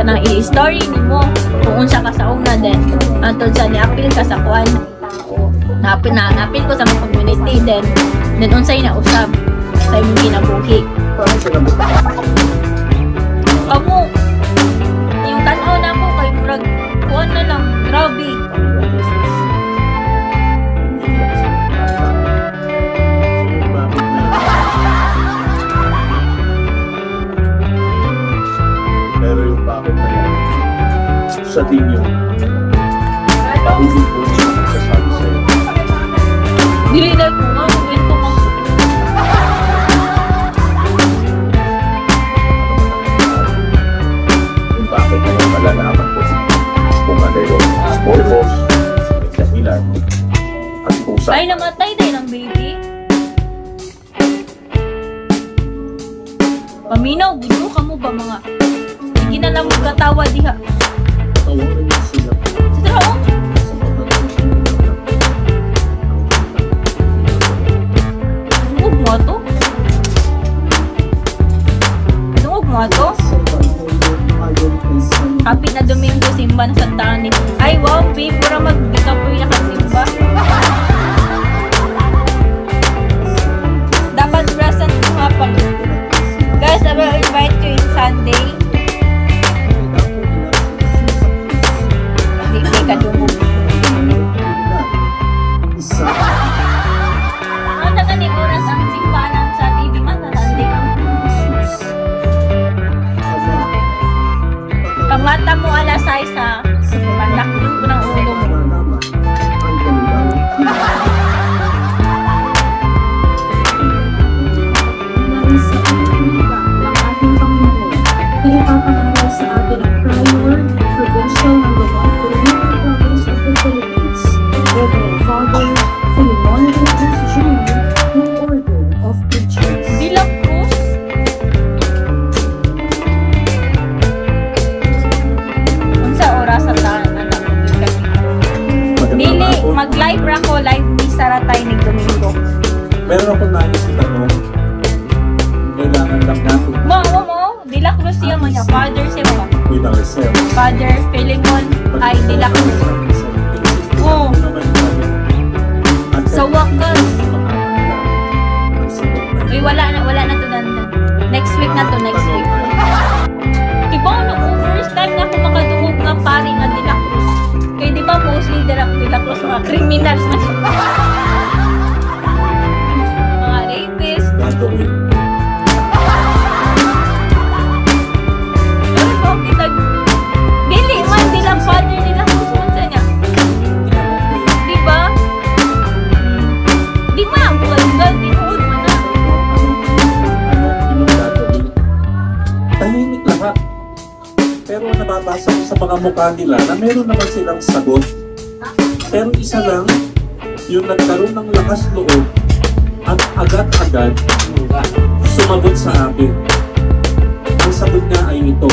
kanang i-story nimo kung unsa ka sa una din antod sa ni-appeal ka sa kuan na-appeal ko sa mga community then unsay na usab sa imong kinabuhi kamo yung tan-aw na mo kay murag kuan na lang grabe pero yung bakit na yan sa tingin pahulog po siya nagsasabi sa'yo. dili na ko nga kwento mo Yung bakit na yung malalaman ko kung ano yung small boss, may dahilan, at pusa. ay namatay din ang baby paminaw gusto ka mo ba mga hindi na lang magkatawa diha Tawagan niya sila sa trabaho sa pagkakasya. Tungog mo ato? Tungog mo ato? Happy na Domingo, simba na Santa Ana. Ay wow, babe, pura mag-dikapoy na kang simba. Dapat present mo nga pag... Guys, I will invite you in Sunday. Hindi ka dumog. Ano ka ni oras ang simbahan sa TV man na Sunday ang pamata mo alas 6 ha. Pandaklin ko ng ulo mo. Ipapanaw sa atin ang prior, provincial ng Government Province of the Philippines, Reverend Father Filimon de la Cruz Jr. ng Order of Preachers. De La Cruz? Unsa oras sa taan anak Dili, mag-live ra ko, live misa ra tayo ni Domingo. Meron ako nais itanong. Kailangan lang natin Mo, De La Cruz siya mo niya, father siya mo. with ourselves. Father Filimon ay De La Cruz. Oo. Sa wakas. Uy, wala na to next week na to, next week. Diba, first time na ako makadungog nga pari nga De La Cruz. Kaya di ba mostly De La Cruz mga criminal na siya. Mga rapist. Ano ba kita? Dili man, di lang father nila Cruz man sa niya. Diba? Di man, ang bugal-bugal, tinuod mo na. Tahimik lahat. Pero nababasa ko sa mga mukha nila na meron naman silang sagot. Pero isa lang, yung nagkaroon ng lakas loob at agad-agad sumagot sa akin. Ang sagot niya ay ito.